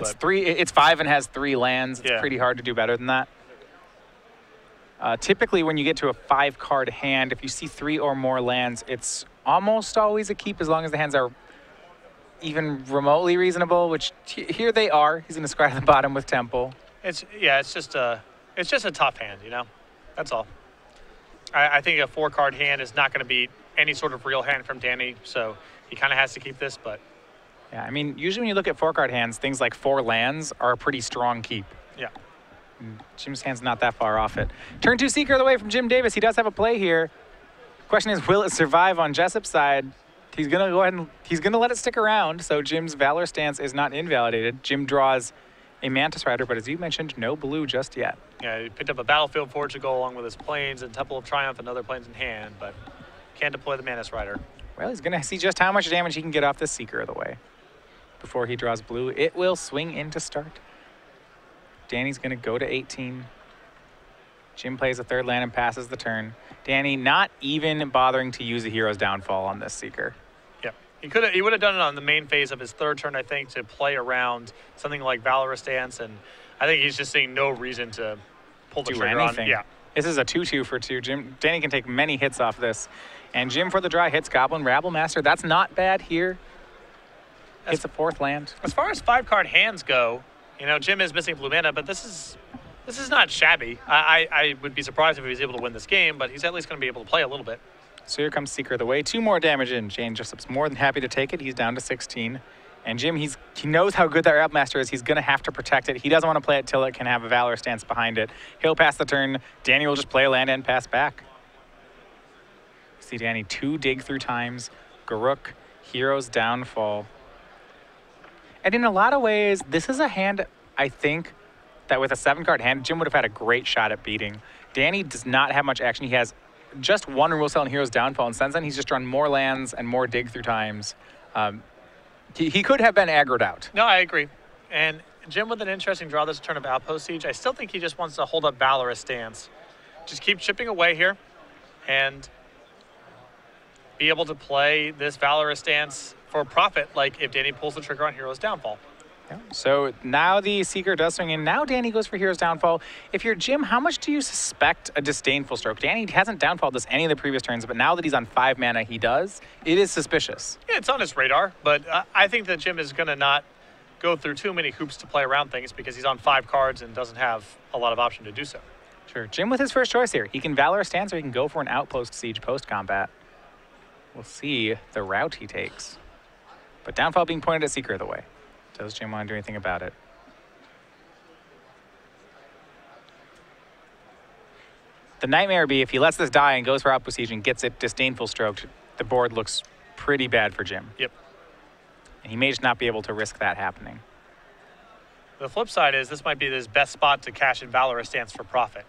But It's 5 and has 3 lands. It's Yeah. pretty hard to do better than that. Typically, when you get to a 5-card hand, if you see 3 or more lands, it's almost always a keep as long as the hands are even remotely reasonable, which here they are. He's going to scry at the bottom with Temple. it's just a tough hand, you know. That's all. I think a 4-card hand is not going to beat any sort of real hand from Danny, so he kind of has to keep this. But Yeah, I mean, usually when you look at 4-card hands, things like 4 lands are a pretty strong keep. yeah, Jim's hand's not that far off it. Turn 2 Seeker away from Jim Davis. He does have a play here. Question is, will it survive on Jessup's side? He's going to go ahead and he's going to let it stick around, so Jim's Valor stance is not invalidated. Jim draws a Mantis Rider, but as you mentioned, no blue just yet. yeah. He picked up a Battlefield Forge to go along with his Plains and Temple of Triumph and other Plains in hand, but can't deploy the Mantis Rider. Well, he's going to see just how much damage he can get off this Seeker of the Way before he draws blue. It will swing in to start. Danny's going to go to 18. Jim plays a 3rd land and passes the turn. Danny not even bothering to use a Hero's Downfall on this Seeker. Yeah, he would have done it on the main phase of his 3rd turn, I think, to play around something like Valorous Stance, and I think he's just seeing no reason to pull the trigger anything. on. Yeah, This is a 2-2 for 2. Danny can take many hits off this. And Jim for the draw hits Goblin Rabble Master. That's not bad here. Hits a 4th land. as far as 5-card hands go, you know, Jim is missing blue mana, but this is not shabby. I would be surprised if he was able to win this game, but he's at least going to be able to play a little bit. So here comes Seeker of the Way. 2 more damage in. Jane Jessup's more than happy to take it. He's down to 16. And Jim, he knows how good that Rabble Master is. He's going to have to protect it. He doesn't want to play it till it can have a Valor stance behind it. He'll pass the turn. Danny will just play a land and pass back. See Danny 2 dig through times. Garruk, Hero's Downfall. And in a lot of ways, this is a hand, I think, that with a 7-card hand, Jim would have had a great shot at beating. Danny does not have much action. He has just 1 Removal Cell and Hero's Downfall, and since then he's just drawn more lands and more dig through times. He could have been aggroed out. No, I agree. And Jim with an interesting draw this turn of Outpost Siege. I still think he just wants to hold up Valorous Stance. Just keep chipping away here and be able to play this Valorous Stance for profit, like if Danny pulls the trigger on Hero's Downfall. Yeah. So now the Seeker does swing in. Now Danny goes for Hero's Downfall. If you're Jim, how much do you suspect a Disdainful Stroke? Danny hasn't downfalled this any of the previous turns, but now that he's on 5 mana, he does. It is suspicious. Yeah, it's on his radar, but I think that Jim is going to not go through too many hoops to play around things because he's on 5 cards and doesn't have a lot of option to do so. Sure. Jim with his first choice here. He can Valor Stance or he can go for an Outpost Siege post-combat. We'll see the route he takes. But Downfall being pointed at Seeker of the Way. Does Jim want to do anything about it? The nightmare would be if he lets this die and goes for Outpost Siege and gets it Disdainful Stroked, the board looks pretty bad for Jim. Yep. And he may just not be able to risk that happening. The flip side is this might be his best spot to cash in Valorous Stance for profit.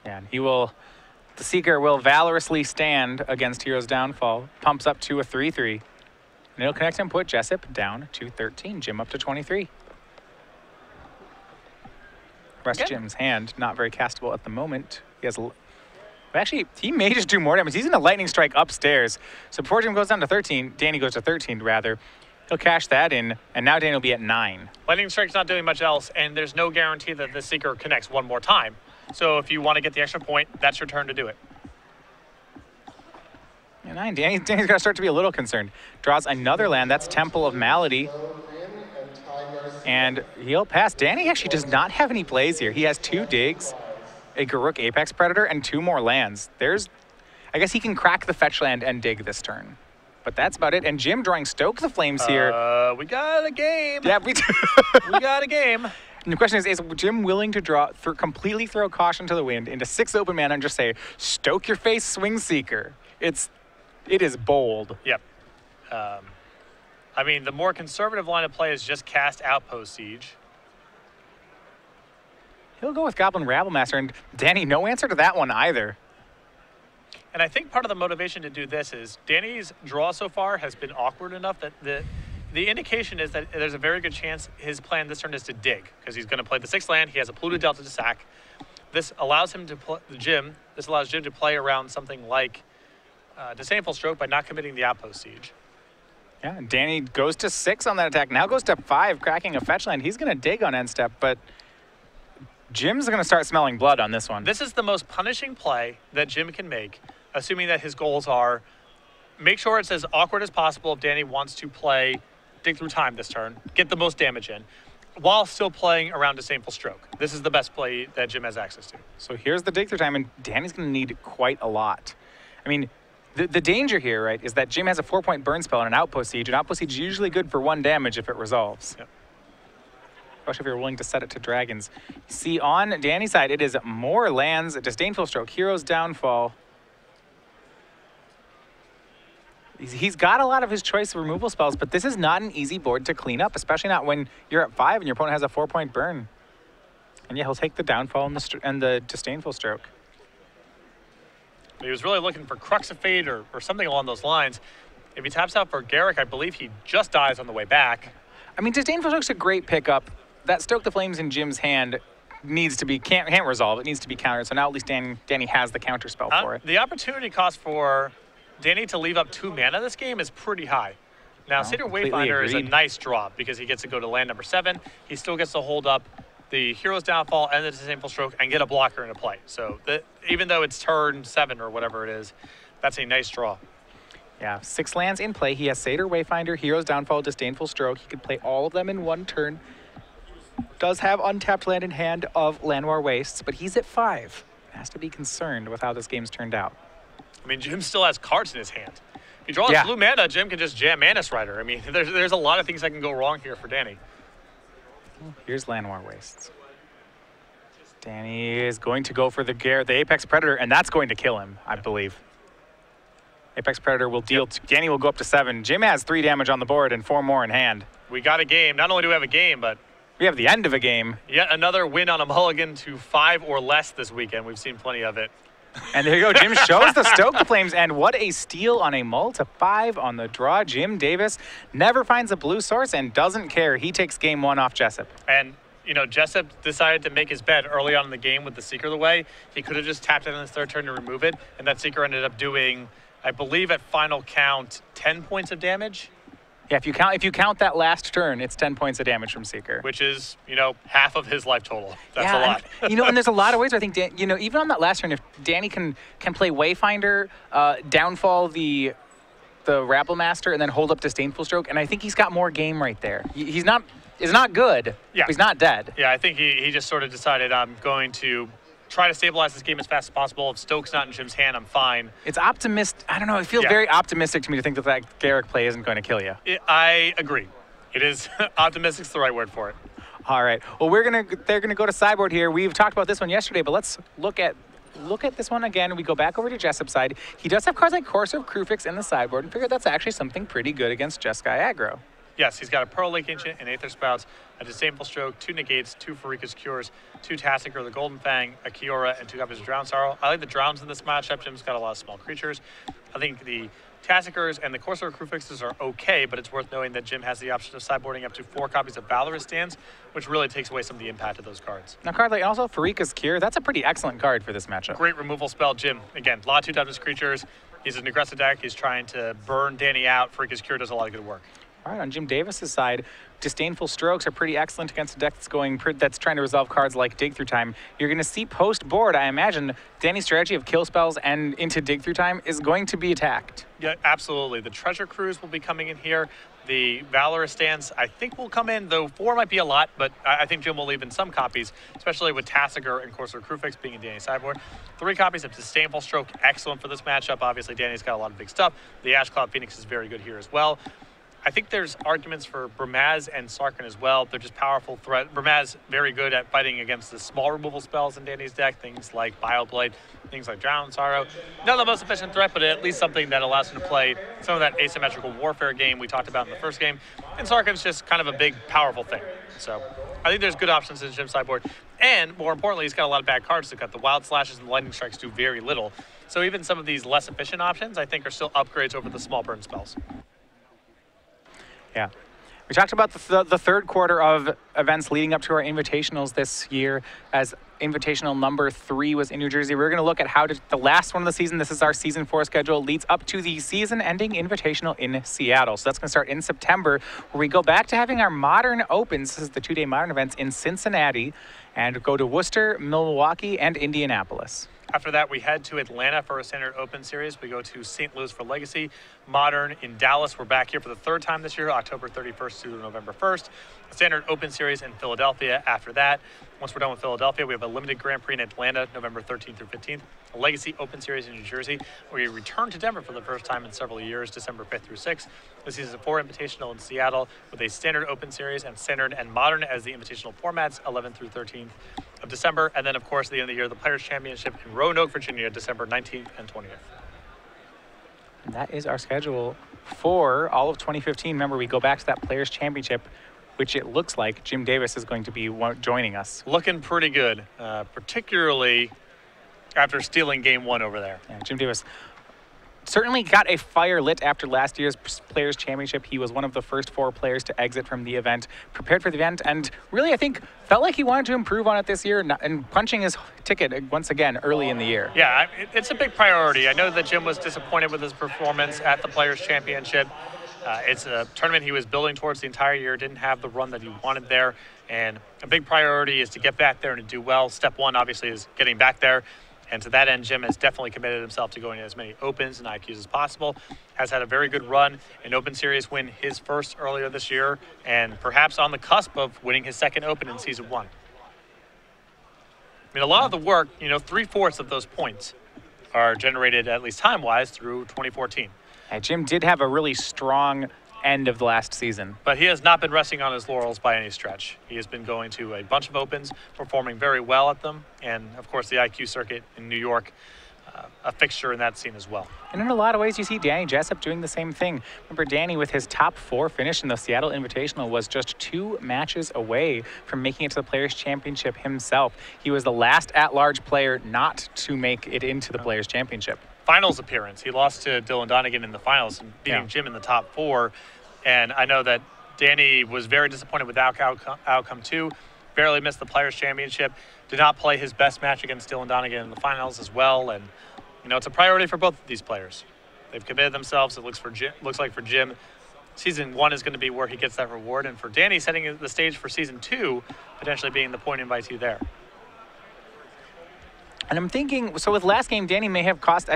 Yeah, and the Seeker will valorously stand against Hero's Downfall, pumps up to a 3-3. And it'll connect and put Jessup down to 13, Jim up to 23. Rest Okay. Jim's hand, not very castable at the moment. He has, actually, he may just do more damage. He's in a Lightning Strike upstairs. So before Jim goes down to 13, Danny goes to 13 rather. He'll cash that in, and now Danny will be at 9. Lightning Strike's not doing much else, and there's no guarantee that the Seeker connects one more time. So if you want to get the extra point, that's your turn to do it. And 9. Danny's going to start to be a little concerned. Draws another land. That's Temple of Malady. And he'll pass. Danny actually does not have any plays here. He has 2 digs, a Garruk Apex Predator, and 2 more lands. I guess he can crack the fetch land and dig this turn. But that's about it. And Jim drawing Stoke the Flames here. We got a game. Yeah, we do. We got a game. And the question is Jim willing to completely throw caution to the wind into 6 open mana and just say, stoke your face, Swing Seeker? It is bold. Yep. I mean, the more conservative line of play is just cast Outpost Siege. He'll go with Goblin Rabble Master, and Danny, no answer to that one either. And I think part of the motivation to do this is Danny's draw so far has been awkward enough that the indication is that there's a very good chance his plan this turn is to dig, because he's going to play the 6th land. He has a Polluted Delta to sack. This allows him to Jim to play around something like Disdainful Stroke by not committing the Outpost Siege. Yeah, Danny goes to 6 on that attack. Now goes to 5, cracking a fetch line. He's going to dig on end step, but Jim's going to start smelling blood on this one. This is the most punishing play that Jim can make, assuming that his goals are make sure it's as awkward as possible if Danny wants to play dig through time this turn, get the most damage in, while still playing around Disdainful Stroke. This is the best play that Jim has access to. So here's the dig through time, and Danny's going to need quite a lot. I mean, the danger here, right, is that Jim has a 4-point burn spell and an Outpost Siege. An Outpost Siege is usually good for 1 damage if it resolves. Yep. Especially if you're willing to set it to dragons. See, on Danny's side, it is more lands, Disdainful Stroke, Hero's Downfall. He's got a lot of his choice of removal spells, but this is not an easy board to clean up, especially not when you're at 5 and your opponent has a 4-point burn. And yeah, he'll take the Downfall and the Disdainful Stroke. He was really looking for Crux of Fate or something along those lines. If he taps out for Garrick, I believe he just dies on the way back. I mean, Disdainful Stroke's a great pickup. That Stoke the Flames in Jim's hand needs to be, can't resolve. It needs to be countered. So now at least Danny has the counter spell for it. The opportunity cost for Danny to leave up 2 mana this game is pretty high. Now, Satyr Wayfinder is a nice drop because he gets to go to land number 7. He still gets to hold up the Hero's Downfall and the Disdainful Stroke and get a blocker into play. So even though it's turn 7 or whatever it is, that's a nice draw. Yeah, 6 lands in play. He has Satyr Wayfinder, Hero's Downfall, Disdainful Stroke. He could play all of them in 1 turn. Does have untapped land in hand of Llanowar Wastes, but he's at 5. Has to be concerned with how this game's turned out. I mean, Jim still has cards in his hand. If he draws blue mana, Jim can just jam Manus Rider. I mean, there's a lot of things that can go wrong here for Danny. Here's Llanowar Wastes. Danny is going to go for the Apex Predator, and that's going to kill him, I believe. Apex Predator will deal, Danny will go up to 7. Jim has 3 damage on the board and 4 more in hand. We got a game. Not only do we have a game, but we have the end of a game. Yet another win on a mulligan to 5 or less this weekend. We've seen plenty of it. And there you go. Jim shows the Stoke the Flames, and what a steal on a mull to 5 on the draw. Jim Davis never finds a blue source and doesn't care. He takes game 1 off Jessup. And, you know, Jessup decided to make his bet early on in the game with the Seeker the way. He could have just tapped it on his 3rd turn to remove it, and that Seeker ended up doing, I believe at final count, 10 points of damage. Yeah, if you count that last turn, it's 10 points of damage from Seeker. Which is, you know, half of his life total. That's a lot. And, you know, and there's a lot of ways I think, you know, even on that last turn, if Danny can play Wayfinder, downfall the Rabble Master, and then hold up Disdainful Stroke, and I think he's got more game right there. He's not good, but he's not dead. Yeah, I think he just sort of decided I'm going to try to stabilize this game as fast as possible. If Stoke's not in Jim's hand, I'm fine. It's optimistic. I don't know. It feels very optimistic to me to think that Garrick play isn't going to kill you. I agree. It is optimistic's the right word for it. All right. Well, they're gonna go to sideboard here. We've talked about this one yesterday, but let's look at this one again. We go back over to Jessup's side. He does have cards like Courser of Krufix in the sideboard, and figure that's actually something pretty good against Jeskai aggro. Yes, he's got a Pearl Lake Ancient and Aether Spouts, a Disdainful Stroke, 2 Negates, 2 Farika's Cures, 2 Tassiker, the Golden Fang, a Kiora, and 2 copies of Drowned Sorrow. I like the Drowns in this matchup. Jim's got a lot of small creatures. I think the Tassikers and the Courser of Krufixes are okay, but it's worth knowing that Jim has the option of sideboarding up to 4 copies of Valorous Stance, which really takes away some of the impact of those cards. Now, card like also Farika's Cure, that's a pretty excellent card for this matchup. Great removal spell, Jim. Again, a lot of 2-types creatures. He's an aggressive deck. He's trying to burn Danny out. Farika's Cure does a lot of good work. All right, on Jim Davis's side, Disdainful Strokes are pretty excellent against a deck that's trying to resolve cards like Dig Through Time. You're going to see post-board, I imagine, Danny's strategy of kill spells and into Dig Through Time is going to be attacked. Yeah, absolutely. The Treasure Cruise will be coming in here. The Valorous Stance, I think, will come in, though 4 might be a lot, but I think Jim will leave in some copies, especially with Tassiger and Courser Krufix being in Danny's sideboard. 3 copies of Disdainful Stroke, excellent for this matchup. Obviously, Danny's got a lot of big stuff. The Ash Cloud Phoenix is very good here as well. I think there's arguments for Bramaz and Sarkhan as well. They're just powerful threat. Bramaz very good at fighting against the small removal spells in Danny's deck, things like Bioblade, things like Drowned Sorrow. Not the most efficient threat, but at least something that allows him to play some of that asymmetrical warfare game we talked about in the first game. And Sarkhan's just kind of a big, powerful thing. So I think there's good options in Jim's sideboard. And more importantly, he's got a lot of bad cards to cut. The Wild Slashes and the Lightning Strikes do very little. So even some of these less efficient options, I think, are still upgrades over the small burn spells. Yeah. We talked about the 3rd quarter of events leading up to our invitationals this year as Invitational number 3 was in New Jersey. We're going to look at how the last one of the season, this is our season 4 schedule, leads up to the season-ending Invitational in Seattle. So that's going to start in September, where we go back to having our Modern Opens. This is the 2-day Modern events in Cincinnati, and go to Worcester, Milwaukee, and Indianapolis. After that, we head to Atlanta for a Standard Open Series. We go to St. Louis for Legacy. Modern in Dallas. We're back here for the 3rd time this year, October 31st to November 1st. A Standard Open Series in Philadelphia after that. Once we're done with Philadelphia, we have a limited Grand Prix in Atlanta, November 13th through 15th. A Legacy Open Series in New Jersey. We return to Denver for the first time in several years, December 5th through 6th. This is a 4 Invitational in Seattle with a Standard Open Series and Standard and Modern as the Invitational formats, 11th through 13th of December. And then, of course, at the end of the year, the Players' Championship in Roanoke, Virginia, December 19th and 20th. And that is our schedule for all of 2015. Remember, we go back to that Players' Championship, which it looks like Jim Davis is going to be joining us. Looking pretty good, particularly after stealing game 1 over there. Yeah, Jim Davis certainly got a fire lit after last year's Players' Championship. He was one of the first 4 players to exit from the event, prepared for the event, and really, I think, felt like he wanted to improve on it this year and punching his ticket once again early in the year. Yeah, it's a big priority. I know that Jim was disappointed with his performance at the Players' Championship. It's a tournament he was building towards the entire year, didn't have the run that he wanted there, and a big priority is to get back there and to do well. Step 1, obviously, is getting back there. And to that end, Jim has definitely committed himself to going to as many Opens and IQs as possible. Has had a very good run, an Open Series win, his first earlier this year, and perhaps on the cusp of winning his 2nd Open in Season 1. I mean, a lot of the work, 3/4 of those points are generated, at least time-wise, through 2014. And Jim did have a really strong end of the last season. But he has not been resting on his laurels by any stretch. He has been going to a bunch of Opens, performing very well at them, and of course the IQ circuit in New York, a fixture in that scene as well. And in a lot of ways, you see Danny Jessup doing the same thing. Remember, Danny, with his top 4 finish in the Seattle Invitational, was just 2 matches away from making it to the Players' Championship himself. He was the last at-large player not to make it into the Players' Championship. Finals appearance. He lost to Dylan Donegan in the finals and beating Jim in the top 4. And I know that Danny was very disappointed with that outcome too. Barely missed the Players' Championship. Did not play his best match against Dylan Donegan in the finals as well. And it's a priority for both of these players. They've committed themselves. It looks like for Jim, Season 1 is going to be where he gets that reward. And for Danny, setting the stage for Season 2, potentially being the point invitee there. And I'm thinking, so with last game, Danny may have got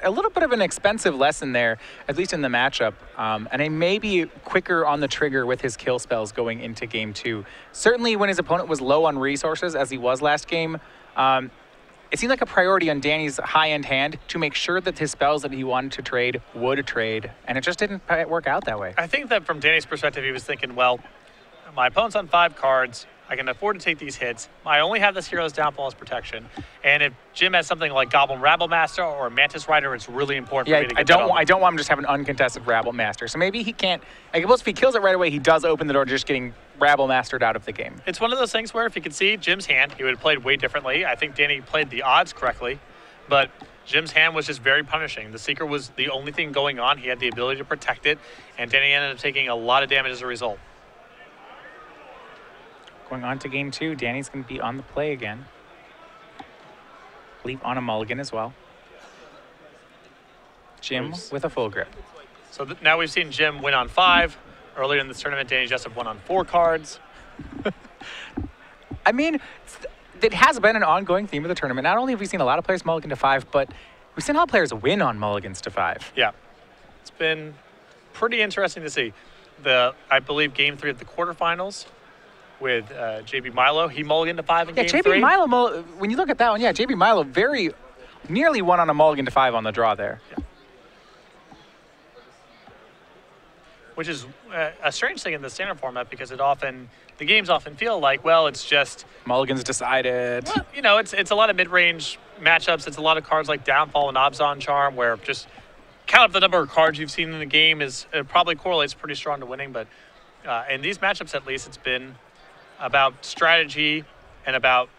a little bit of an expensive lesson there, at least in the matchup. And he may be quicker on the trigger with his kill spells going into game 2. Certainly when his opponent was low on resources, as he was last game, it seemed like a priority on Danny's high-end hand to make sure that his spells that he wanted to trade would trade. And it just didn't work out that way. I think that from Danny's perspective, he was thinking, well, my opponent's on 5 cards. I can afford to take these hits. I only have this Hero's Downfall as protection. And if Jim has something like Goblin Rabble Master or Mantis Rider, it's really important for me to get I don't want him to just have an uncontested Rabble Master. So maybe he can't, I suppose if he kills it right away, he does open the door to just getting Rabble Mastered out of the game. It's one of those things where if you could see Jim's hand, he would have played way differently. I think Danny played the odds correctly, but Jim's hand was just very punishing. The Seeker was the only thing going on. He had the ability to protect it, and Danny ended up taking a lot of damage as a result. Going on to game 2, Danny's going to be on the play again. I believe on a mulligan as well. Jim with a full grip. So now we've seen Jim win on 5. Earlier in this tournament, Danny Jessup won on 4 cards. I mean, it has been an ongoing theme of the tournament. Not only have we seen a lot of players mulligan to 5, but we've seen a lot of players win on mulligans to 5. Yeah. It's been pretty interesting to see. I believe game 3 of the quarterfinals with JB Milo, he mulliganed to 5 in game 3. JB Milo, when you look at that one, JB Milo very nearly won on a mulligan to 5 on the draw there. Yeah. Which is a strange thing in the standard format because the games often feel like, well, it's just mulligans decided. Well, it's a lot of mid-range matchups. It's a lot of cards like Downfall and Obzon Charm where just count up the number of cards you've seen in the game it probably correlates pretty strong to winning. But in these matchups, at least, it's been about strategy and about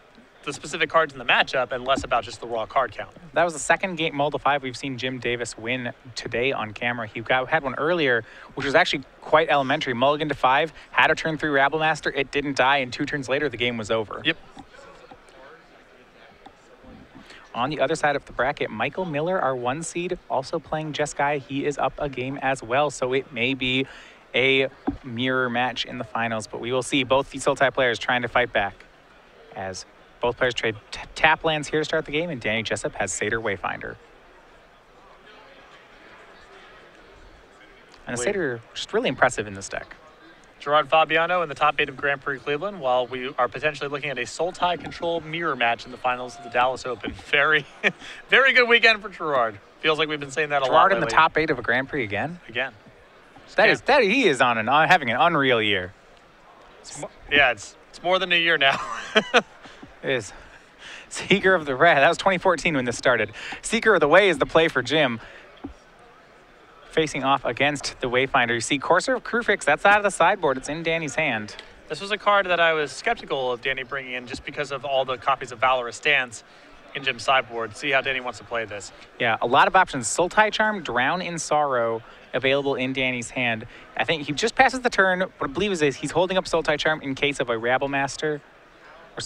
the specific cards in the matchup and less about just the raw card count. That was the second game mull to 5 we've seen Jim Davis win today on camera. He had one earlier, which was actually quite elementary. Mulligan to 5, had a turn 3 Rabble Master, it didn't die, and 2 turns later the game was over. Yep. On the other side of the bracket, Michael Miller, our 1 seed, also playing Jeskai. He is up a game as well, so it may be a mirror match in the finals, but we will see both the Sultai players trying to fight back as both players trade tap lands here to start the game, and Danny Jessup has Satyr Wayfinder. And the Satyr just really impressive in this deck. Gerard Fabiano in the top 8 of Grand Prix Cleveland, while we are potentially looking at a Sultai control mirror match in the finals of the Dallas Open. Very, very good weekend for Gerard. Feels like we've been saying that a lot Gerard in lately. the top 8 of a Grand Prix again? Again. He is on having an unreal year. It's more than a year now. It is. Seeker of the Red. That was 2014 when this started. Seeker of the Way is the play for Jim. Facing off against the Wayfinder. You see Courser of Krufix, that's out of the sideboard. It's in Danny's hand. This was a card that I was skeptical of Danny bringing in just because of all the copies of Valorous Stance in Jim's sideboard. See how Danny wants to play this. Yeah, a lot of options. Sultai Charm, Drown in Sorrow, available in Danny's hand. I think he just passes the turn. What I believe is he's holding up Sultai Charm in case of a Rabble Master,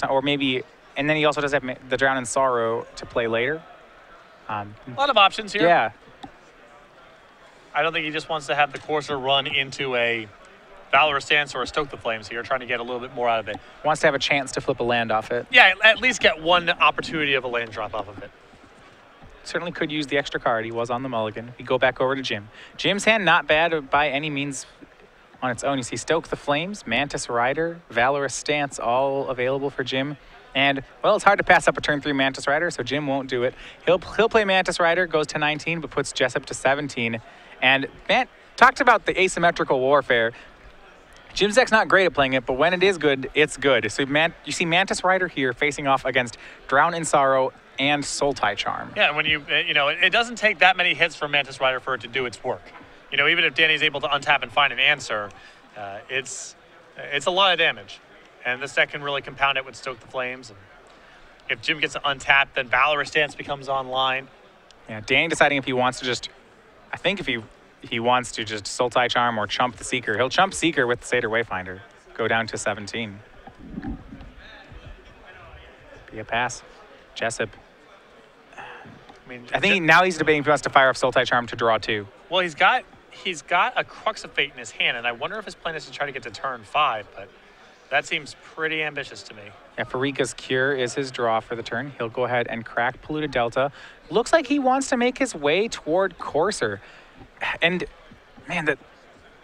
or maybe, and then he also does have the Drown in Sorrow to play later. A lot of options here. Yeah. I don't think he just wants to have the Courser run into a Valorous Stance or a Stoke the Flames here, trying to get a little bit more out of it. Wants to have a chance to flip a land off it. Yeah, at least get one opportunity of a land drop off of it. Certainly could use the extra card. He was on the mulligan. We go back over to Jim. Jim's hand not bad by any means on its own. You see Stoke the Flames, Mantis Rider, Valorous Stance, all available for Jim. And, well, it's hard to pass up a turn 3 Mantis Rider, so Jim won't do it. He'll play Mantis Rider, goes to 19, but puts Jessup to 17. And Matt talked about the asymmetrical warfare. Jim's deck's not great at playing it, but when it is good, it's good. So you see Mantis Rider here facing off against Drown in Sorrow and Sultai Charm. Yeah, when it doesn't take that many hits from Mantis Rider for it to do its work. Even if Danny's able to untap and find an answer, it's a lot of damage. And this deck can really compound it with Stoke the Flames. And if Jim gets to untap, then Valorous Stance becomes online. Yeah, Danny deciding if he wants to just, I think if he wants to just Sultai Charm or chump the Seeker. He'll chump Seeker with the Satyr Wayfinder. Go down to 17. Be a pass. Jessup. I think now he's debating if he wants to fire off Sultai Charm to draw 2. Well, he's got a Crux of Fate in his hand, and I wonder if his plan is to try to get to turn 5, but that seems pretty ambitious to me. Yeah, Farika's Cure is his draw for the turn. He'll go ahead and crack Polluted Delta. Looks like he wants to make his way toward Courser. And, man,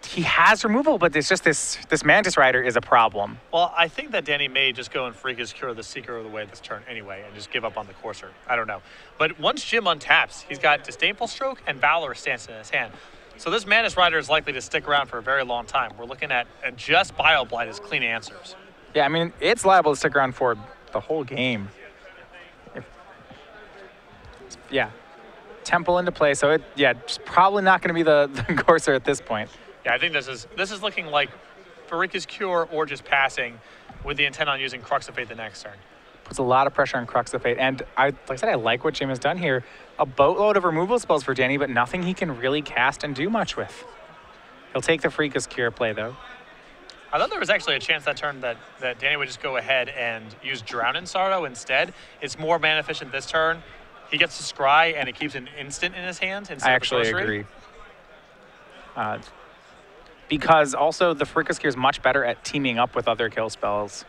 he has removal, but it's just this Mantis Rider is a problem. Well, I think that Danny may just go and Farika's Cure the Seeker of the Way this turn anyway and just give up on the Courser. I don't know. But once Jim untaps, he's got Disdainful Stroke and Valorous Stance in his hand. So this Mantis Rider is likely to stick around for a very long time. We're looking at just Bioblight as clean answers. Yeah, I mean, it's liable to stick around for the whole game. Yeah. Temple into play, so it's probably not going to be the Courser at this point. Yeah, I think this is looking like Farika's Cure or just passing with the intent on using Crux of Fate the next turn. Puts a lot of pressure on Crux of Fate, and like I said, I like what Jim has done here. A boatload of removal spells for Danny, but nothing he can really cast and do much with. He'll take the Farika's Cure play, though. I thought there was actually a chance that turn that Danny would just go ahead and use Drown in Sorrow instead. It's more mana efficient this turn. He gets to scry, and it keeps an instant in his hand instead I of actually a sorcery. agree. Because also the Farika's Cure is much better at teaming up with other kill spells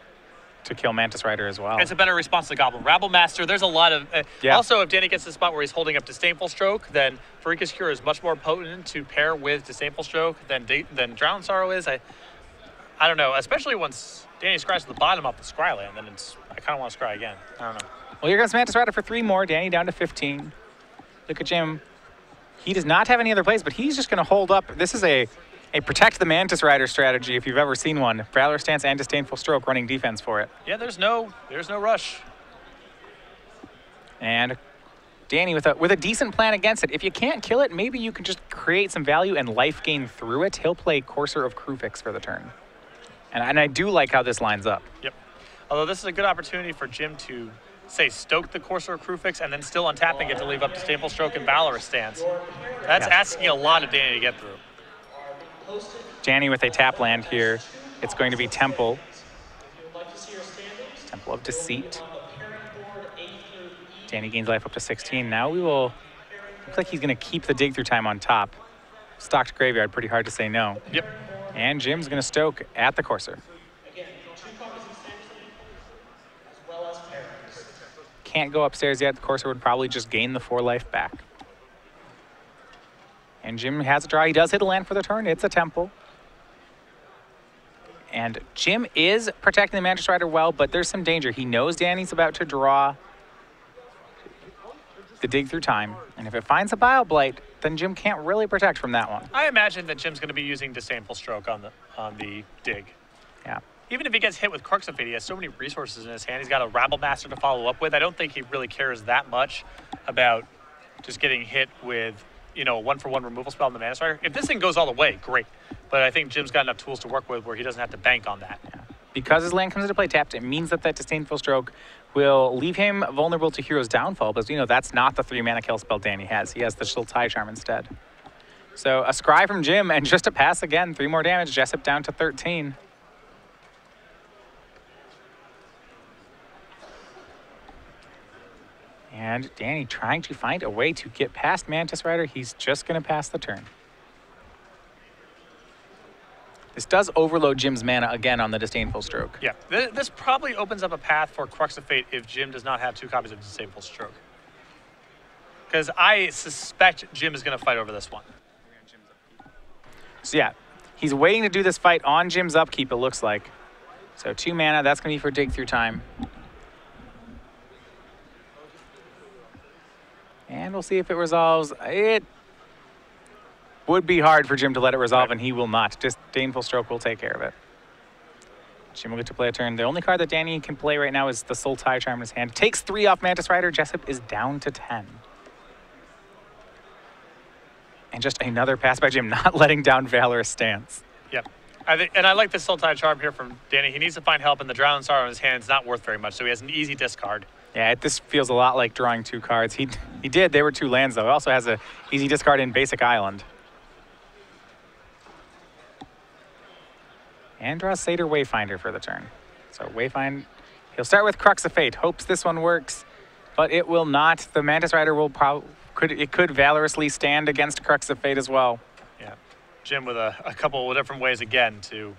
to kill Mantis Rider as well. It's a better response to Goblin Rabble Master. There's a lot of... Also, if Danny gets to the spot where he's holding up Disdainful Stroke, then Farika's Cure is much more potent to pair with Disdainful Stroke than Drown Sorrow is. I don't know, especially once Danny scries to the bottom off the scry land, then I kind of want to scry again. I don't know. Well, here comes Mantis Rider for 3 more. Danny down to 15. Look at Jim. He does not have any other plays, but he's just going to hold up. This is a protect the Mantis Rider strategy if you've ever seen one. Valorous Stance and Disdainful Stroke running defense for it. Yeah, there's no rush. And Danny with a decent plan against it. If you can't kill it, maybe you can just create some value and life gain through it. He'll play Courser of Krufix for the turn. And I do like how this lines up. Yep. Although this is a good opportunity for Jim to, say, stoke the Courser of Krufix and then still untapping it to leave up Disdainful Stroke and Valorous Stance. That's asking a lot of Danny to get through. Danny with a tap land here. It's going to be Temple. Temple of Deceit. Danny gains life up to 16. Now we will, looks like he's going to keep the dig through time on top. Stocked graveyard, pretty hard to say no. Yep. And Jim's going to stoke at the courser. Can't go upstairs yet. The courser would probably just gain the 4 life back. And Jim has a draw. He does hit a land for the turn. It's a temple. And Jim is protecting the Mantis Rider well, but there's some danger. He knows Danny's about to draw the dig through time. And if it finds a Bile Blight, then Jim can't really protect from that one. I imagine that Jim's going to be using Disdainful Stroke on the dig. Yeah. Even if he gets hit with Crux of Fate, he has so many resources in his hand. He's got a Rabble Master to follow up with. I don't think he really cares that much about just getting hit with, you know, a 1-for-1 removal spell on the Mantis Rider. If this thing goes all the way, great. But I think Jim's got enough tools to work with where he doesn't have to bank on that. Yeah. Because his land comes into play tapped, it means that Disdainful Stroke will leave him vulnerable to Hero's Downfall, but, you know, that's not the 3-mana kill spell Danny has. He has the Sultai Charm instead. So a Scry from Jim, and just a pass again. 3 more damage. Jessup down to 13. And Danny trying to find a way to get past Mantis Rider. He's just going to pass the turn. This does overload Jim's mana again on the Disdainful Stroke. Yeah, this probably opens up a path for Crux of Fate if Jim does not have 2 copies of Disdainful Stroke. Because I suspect Jim is going to fight over this one. So yeah, he's waiting to do this fight on Jim's upkeep, it looks like. So 2 mana, that's going to be for dig through time. And we'll see if it resolves. It would be hard for Jim to let it resolve, and he will not. Disdainful Stroke will take care of it. Jim will get to play a turn. The only card that Danny can play right now is the Sultai Charm in his hand. Takes 3 off Mantis Rider. Jessup is down to 10. And just another pass by Jim, not letting down Valorous Stance. Yep. I like the Sultai Charm here from Danny. He needs to find help, and the Drowned Sorrow in his hand is not worth very much, so he has an easy discard. Yeah, this feels a lot like drawing 2 cards. He did. They were 2 lands, though. He also has a easy discard in Basic Island. And draws Satyr Wayfinder for the turn. So Wayfind, he'll start with Crux of Fate. Hopes this one works, but it will not. The Mantis Rider will could valorously stand against Crux of Fate as well. Yeah, Jim with a couple of different ways again to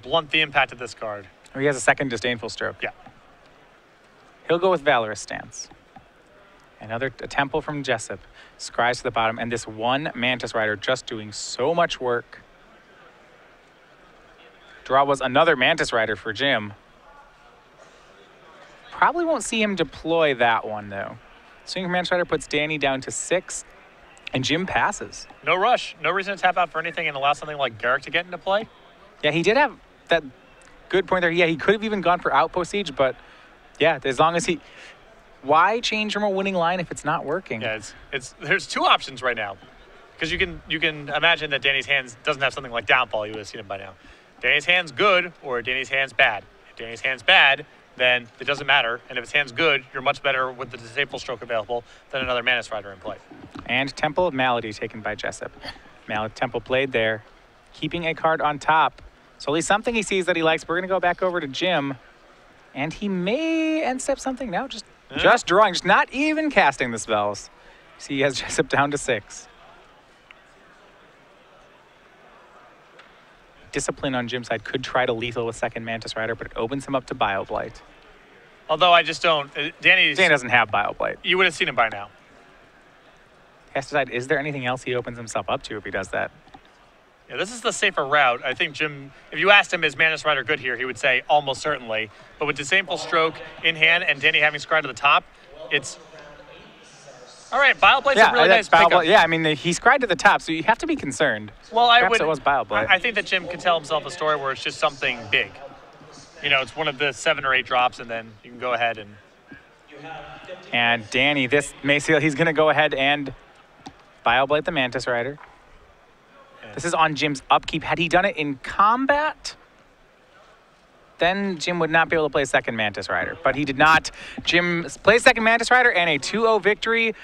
blunt the impact of this card. Oh, he has a second Disdainful Stroke. Yeah. He'll go with Valorous Stance. Another temple from Jessup. Scries to the bottom, and this one Mantis Rider just doing so much work. Draw was another Mantis Rider for Jim. Probably won't see him deploy that one, though. Swing Mantis Rider puts Danny down to 6, and Jim passes. No rush. No reason to tap out for anything and allow something like Garrick to get into play. Yeah, he did have that good point there. Yeah, he could have even gone for Outpost Siege, but yeah, as long as he... Why change from a winning line if it's not working? Yeah, there's 2 options right now. Because you can imagine that Danny's hands doesn't have something like Downfall. You would have seen it by now. Danny's hand's good or Danny's hand's bad. If Danny's hand's bad, then it doesn't matter. And if his hand's good, you're much better with the Disdainful Stroke available than another Mantis Rider in play. And Temple of Malady taken by Jessup. Temple played there, keeping a card on top. So at least something he sees that he likes. We're going to go back over to Jim. And he may end step something now. Just drawing, just not even casting the spells. See, he has Jessup down to 6. Discipline on Jim's side could try to lethal with second Mantis Rider, but it opens him up to Bile Blight. Although I just don't. Danny doesn't have Bile Blight. You would have seen him by now. He has to decide, is there anything else he opens himself up to if he does that? Yeah, this is the safer route. I think Jim, if you asked him, is Mantis Rider good here, he would say almost certainly. But with Disdainful Stroke in hand and Danny having Scry to the top, it's... All right, Bile Blight's a really nice pickup. Yeah, I mean, he Scried to the top, so you have to be concerned. Well, Perhaps it was Bile Blight. I think that Jim can tell himself a story where it's just something big. You know, it's one of the 7 or 8 drops, and then you can go ahead and... And Danny, this may seal, he's going to go ahead and Bile Blight the Mantis Rider. This is on Jim's upkeep. Had he done it in combat, then Jim would not be able to play second Mantis Rider. But he did not. Jim plays second Mantis Rider and a 2-0 victory.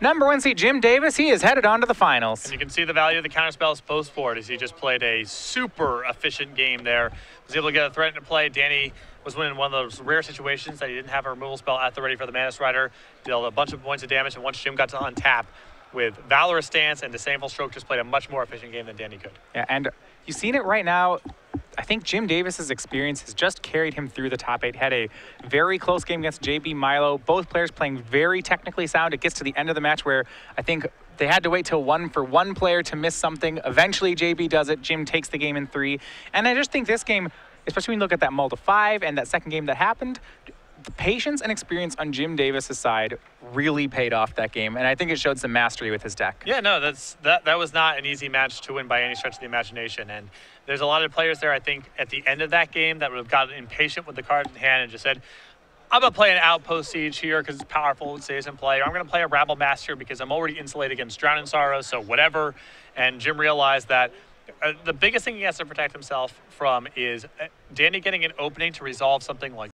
Number 1 seed Jim Davis, he is headed on to the finals. And you can see the value of the counterspells post-forward as he just played a super efficient game there. Was able to get a threat into play. Danny was winning one of those rare situations that he didn't have a removal spell at the ready for the Mana Strider. Dealt a bunch of points of damage, and once Jim got to untap with Valorous Stance and Disdainful Stroke, just played a much more efficient game than Danny could. Yeah, and you've seen it right now. I think Jim Davis's experience has just carried him through the top 8. Had a very close game against JB Milo. Both players playing very technically sound. It gets to the end of the match where I think they had to wait till for one player to miss something. Eventually, JB does it. Jim takes the game in 3. And I just think this game, especially when you look at that Multi 5 and that second game that happened, the patience and experience on Jim Davis's side really paid off that game, and I think it showed some mastery with his deck. Yeah, no, that was not an easy match to win by any stretch of the imagination, and there's a lot of players there, I think, at the end of that game that would have gotten impatient with the cards in hand and just said, I'm going to play an Outpost Siege here because it's powerful, it stays in play, or I'm going to play a Rabble Master because I'm already insulated against Drown in Sorrow, so whatever. And Jim realized that the biggest thing he has to protect himself from is Danny getting an opening to resolve something like